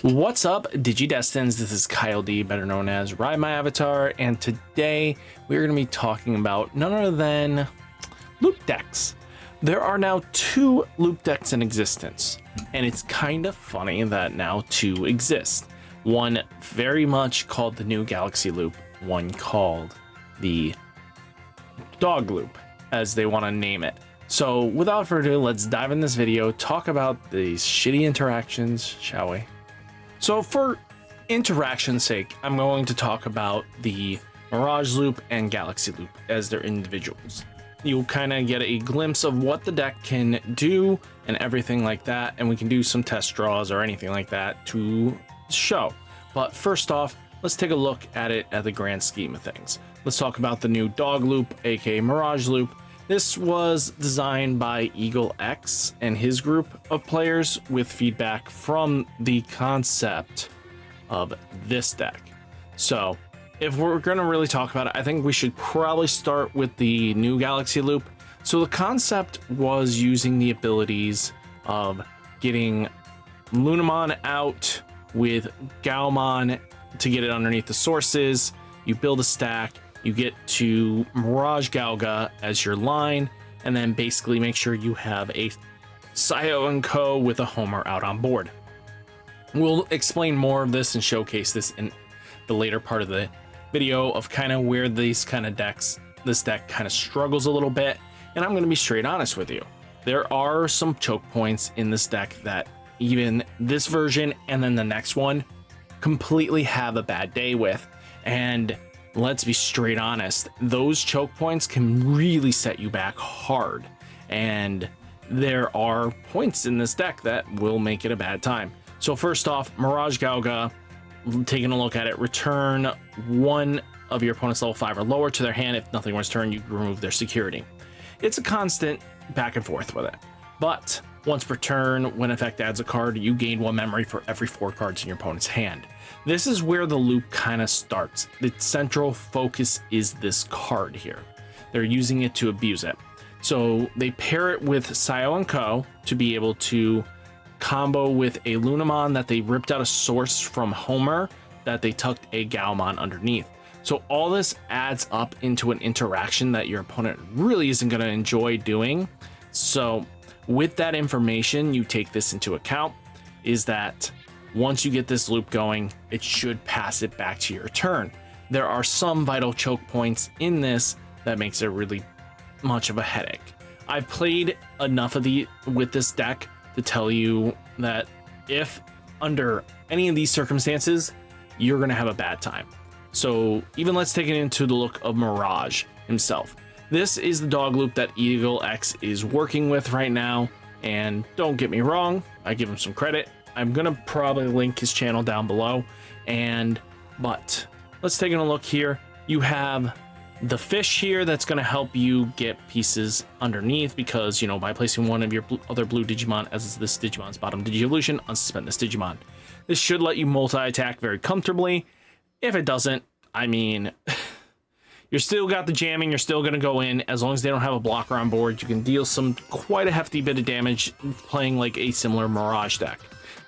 What's up, Digidestins? This is Kyle D, better known as RideMyAvatar, and today we're going to be talking about none other than loop decks. There are now 2 loop decks in existence, and it's kind of funny that now 2 exist. One very much called the New Galaxy Loop, one called the Dog Loop, as they want to name it. So without further ado, let's dive in this video, talk about these shitty interactions, shall we? So for interaction's sake, I'm going to talk about the Mirage Loop and Galaxy Loop as their individuals. You'll kind of get a glimpse of what the deck can do and everything like that, and we can do some test draws or anything like that to show. But first off, let's take a look at it at the grand scheme of things. Let's talk about the new Dog Loop, aka Mirage Loop. This was designed by Eagle X and his group of players with feedback from the concept of this deck. So if we're going to really talk about it, I think we should probably start with the New Galaxy Loop. So the concept was using the abilities of getting Lunamon out with Gaomon to get it underneath the sources. You build a stack. You get to Mirage Galga as your line, and then basically make sure you have a Sayo and Co. with a Homer out on board. We'll explain more of this and showcase this in the later part of the video of kind of where these kind of decks, this deck kind of struggles a little bit, and I'm going to be straight honest with you. There are some choke points in this deck that even this version and then the next one completely have a bad day with, and let's be straight honest, those choke points can really set you back hard, and there are points in this deck that will make it a bad time. So first off, Mirage Galga, taking a look at it, return one of your opponent's level 5 or lower to their hand. If nothing was turned, you remove their security. It's a constant back and forth with it, but once per turn, when effect adds a card, you gain 1 memory for every 4 cards in your opponent's hand. This is where the loop kind of starts. The central focus is this card here. They're using it to abuse it. So they pair it with Sayo and Co. to be able to combo with a Lunamon that they ripped out a source from Homer that they tucked a Gaomon underneath. So all this adds up into an interaction that your opponent really isn't going to enjoy doing. So with that information, you take this into account, is that once you get this loop going, it should pass it back to your turn. There are some vital choke points in this that makes it really much of a headache. I've played enough of with this deck to tell you that if under any of these circumstances, you're going to have a bad time. So even let's take it into the look of Mirage himself. This is the dog loop that Eagle X is working with right now, and don't get me wrong, I give him some credit. I'm gonna probably link his channel down below, but let's take a look here. You have the fish here that's gonna help you get pieces underneath, because, you know, by placing one of your other blue Digimon as this Digimon's bottom Digi-Evolution, unsuspend this Digimon. This should let you multi-attack very comfortably. If it doesn't, I mean, you're still got the jamming, you're still going to go in. As long as they don't have a blocker on board, you can deal quite a hefty bit of damage playing like a similar Mirage deck.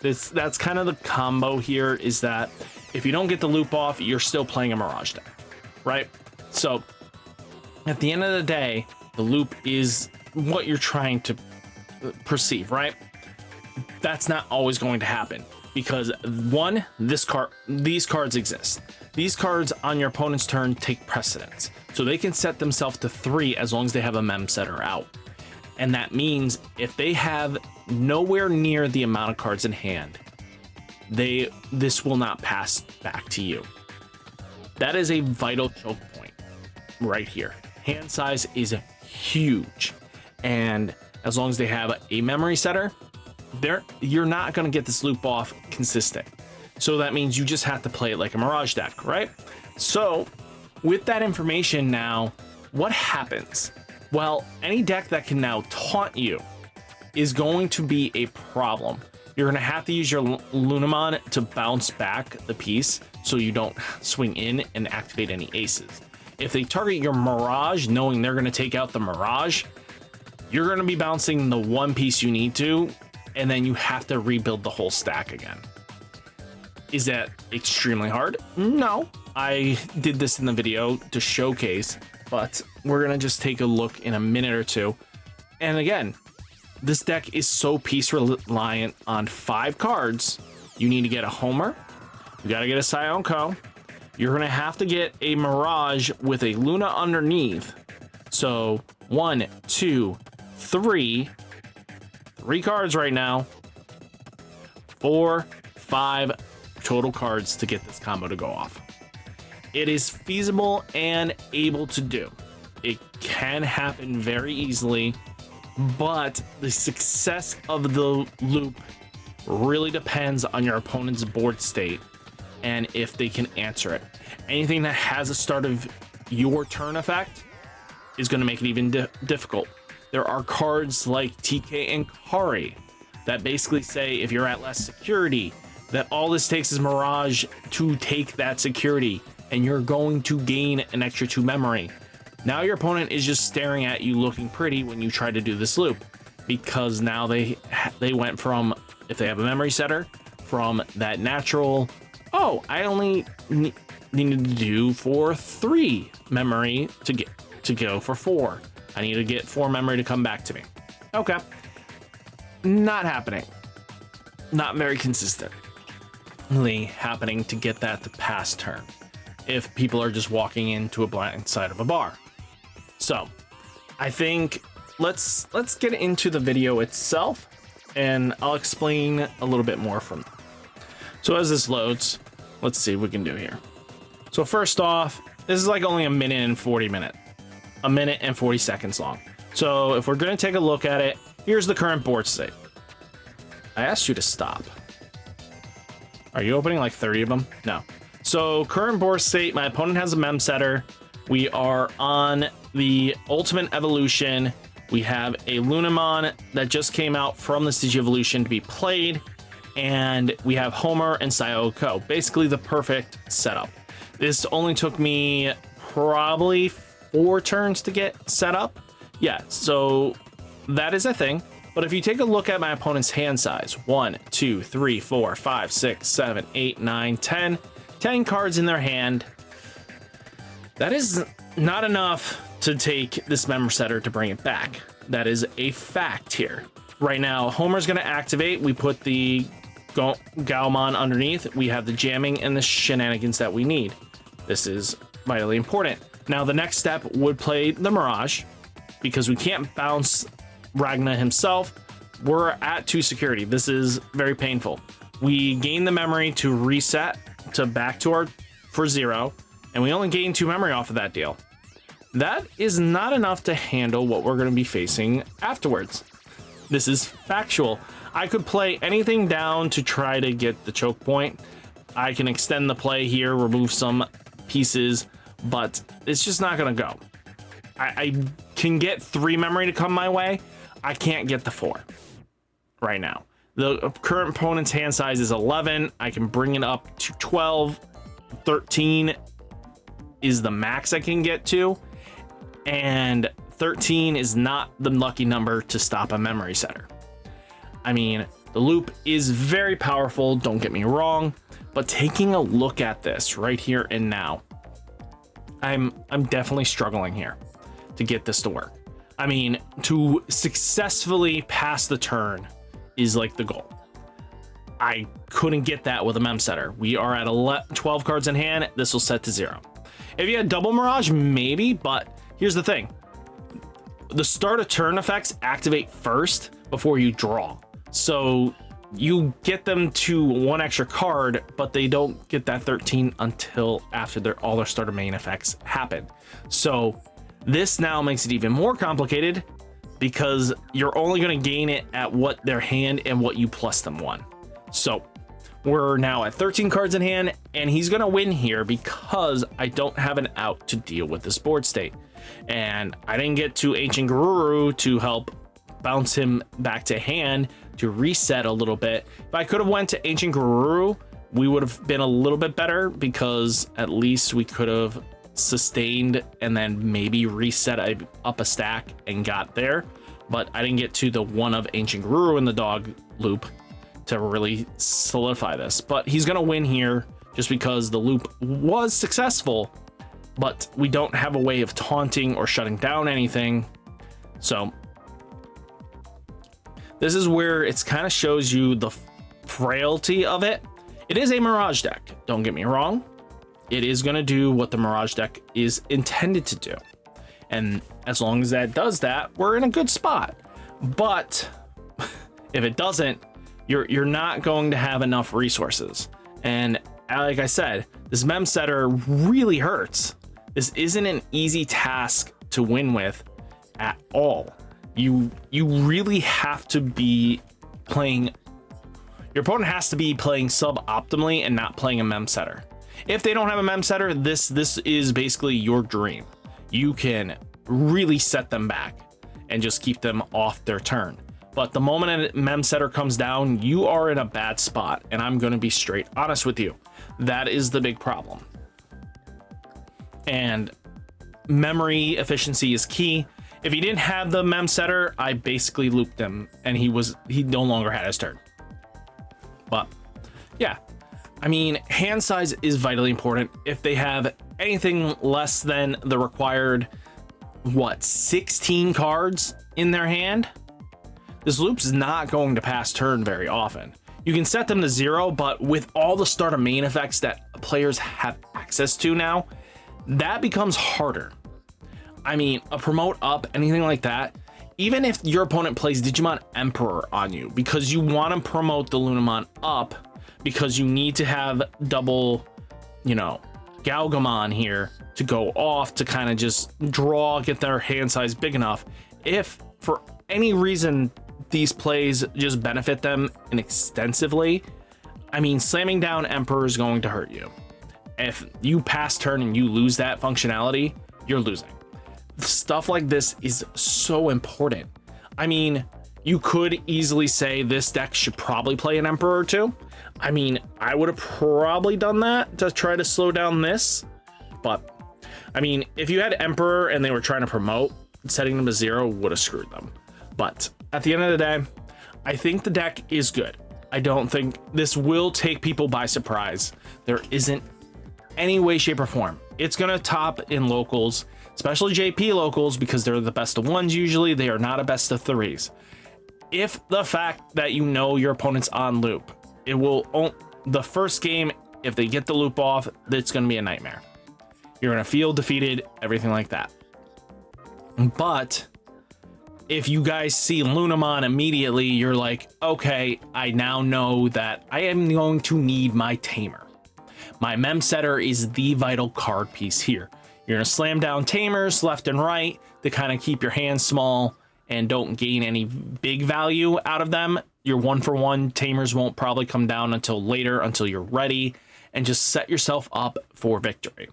That's kind of the combo here, is that if you don't get the loop off, you're still playing a Mirage deck, right? So at the end of the day, the loop is what you're trying to perceive, right? That's not always going to happen, because one, these cards exist. These cards on your opponent's turn take precedence, so they can set themselves to 3 as long as they have a mem setter out. And that means if they have nowhere near the amount of cards in hand, this will not pass back to you. That is a vital choke point right here. Hand size is huge, and as long as they have a memory setter, you're not going to get this loop off consistent. So that means you just have to play it like a Mirage deck, right? So with that information now, what happens? Well, any deck that can now taunt you is going to be a problem. You're going to have to use your Lunamon to bounce back the piece so you don't swing in and activate any aces. If they target your Mirage knowing they're going to take out the Mirage, you're going to be bouncing the one piece you need to, and then you have to rebuild the whole stack again. Is that extremely hard? No. I did this in the video to showcase, but we're gonna just take a look in a minute or two. And again, this deck is so piece reliant on 5 cards. You need to get a Homer, you gotta get a Sionko, you're gonna have to get a Mirage with a Luna underneath. So 1, 2, 3 cards right now, 4, 5 total cards to get this combo to go off. It is feasible and able to do. It can happen very easily, but the success of the loop really depends on your opponent's board state and if they can answer it. Anything that has a start of your turn effect is going to make it even difficult. There are cards like TK and Kari that basically say if you're at less security, that all this takes is Mirage to take that security and you're going to gain an extra 2 memory. Now your opponent is just staring at you looking pretty when you try to do this loop, because now they went from, if they have a memory setter, from that natural, oh, I only needed to do for 3 memory to go for 4. I need to get 4 memory to come back to me. Okay. Not happening. Not very consistently happening to get that to pass turn if people are just walking into a blind side of a bar. So I think let's get into the video itself and I'll explain a little bit more from there. So as this loads, let's see what we can do here. So first off, this is like only a minute and 40 seconds long. So if we're going to take a look at it, here's the current board state. I asked you to stop. Are you opening like 30 of them? No. So current board state, my opponent has a mem setter. We are on the ultimate evolution. We have a Lunamon that just came out from the Digi evolution to be played. And we have Homer and Sayoko. Basically the perfect setup. This only took me probably 4 turns to get set up. Yeah, so that is a thing. But if you take a look at my opponent's hand size, 1, 2, 3, 4, 5, 6, 7, 8, 9, 10, 10 cards in their hand. That is not enough to take this member setter to bring it back. That is a fact here. Right now, Homer's going to activate. We put the Gaomon underneath. We have the jamming and the shenanigans that we need. This is vitally important. Now, the next step would play the Mirage, because we can't bounce Ragna himself. We're at 2 security. This is very painful. We gain the memory to reset to back to our for 0, and we only gain 2 memory off of that deal. That is not enough to handle what we're going to be facing afterwards. This is factual. I could play anything down to try to get the choke point. I can extend the play here, remove some pieces, but it's just not going to go. I can get 3 memory to come my way. I can't get the 4 right now. The current opponent's hand size is 11. I can bring it up to 12. 13 is the max I can get to. And 13 is not the lucky number to stop a memory setter. I mean, the loop is very powerful, don't get me wrong, but taking a look at this right here and now, I'm definitely struggling here to get this to work. I mean, to successfully pass the turn is like the goal. I couldn't get that with a mem setter. We are at 12 cards in hand. This will set to 0. If you had double Mirage, maybe, but here's the thing. The start of turn effects activate first before you draw. So you get them to 1 extra card, but they don't get that 13 until after all their starter main effects happen. So this now makes it even more complicated because you're only going to gain it at what their hand and what you plus them 1. So we're now at 13 cards in hand, and he's going to win here because I don't have an out to deal with this board state. And I didn't get to Ancient Guru to help bounce him back to hand to reset a little bit. If I could have went to Ancient Guru, we would have been a little bit better because at least we could have sustained and then maybe reset up a stack and got there. But I didn't get to the one of Ancient Guru in the dog loop to really solidify this. But he's going to win here just because the loop was successful, but we don't have a way of taunting or shutting down anything. So this is where it's kind of shows you the frailty of it. It is a Mirage deck, don't get me wrong. It is going to do what the Mirage deck is intended to do. And as long as that does that, we're in a good spot. But if it doesn't, you're not going to have enough resources. And like I said, this mem setter really hurts. This isn't an easy task to win with at all. You really have to be playing, your opponent has to be playing suboptimally and not playing a mem setter. If they don't have a mem setter, this is basically your dream. You can really set them back and just keep them off their turn. But the moment a mem setter comes down, you are in a bad spot. And I'm going to be straight honest with you. That is the big problem. And memory efficiency is key. If he didn't have the mem setter, I basically looped him and he no longer had his turn. But yeah, I mean, hand size is vitally important. If they have anything less than the required, 16 cards in their hand, this loop's not going to pass turn very often. You can set them to 0, but with all the start of main effects that players have access to now, that becomes harder. I mean, a promote up, anything like that, even if your opponent plays Digimon Emperor on you, because you want to promote the Lunamon up, because you need to have double, Galgamon here to go off to kind of just get their hand size big enough. If for any reason these plays just benefit them extensively, I mean, slamming down Emperor is going to hurt you. If you pass turn and you lose that functionality, you're losing. Stuff like this is so important. I mean, you could easily say this deck should probably play an Emperor too. I mean, I would have probably done that to try to slow down this. But I mean, if you had Emperor and they were trying to promote, setting them to 0 would have screwed them. But at the end of the day, I think the deck is good. I don't think this will take people by surprise. There isn't any way, shape, or form. It's going to top in locals, especially JP locals, because they're the best of 1s usually. They are not a best of 3s. If the fact that your opponent's on loop, it will, the first game, if they get the loop off, it's going to be a nightmare. You're going to feel defeated, everything like that. But if you guys see Lunamon immediately, you're like, okay, I now know that I am going to need my tamer. My mem setter is the vital card piece here. You're going to slam down tamers left and right to kind of keep your hands small and don't gain any big value out of them. Your 1-for-1 tamers won't probably come down until later, until you're ready, and just set yourself up for victory.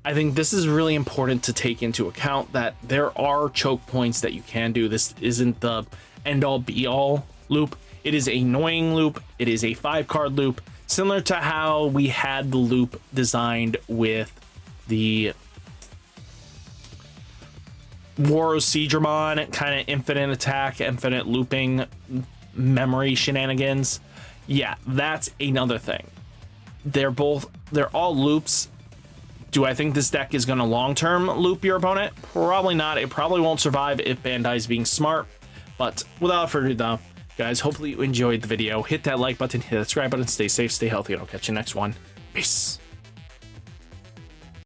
I think this is really important to take into account, that there are choke points that you can do. This isn't the end all be all loop. It is an annoying loop. It is a 5-card loop, similar to how we had the loop designed with the Waros Seadramon, kind of infinite attack, infinite looping memory shenanigans. Yeah, that's another thing. They're all loops. Do I think this deck is going to long-term loop your opponent? Probably not. It probably won't survive if Bandai's being smart. But without further ado, guys, hopefully you enjoyed the video. Hit that like button, hit that subscribe button, stay safe, stay healthy, and I'll catch you next one. Peace.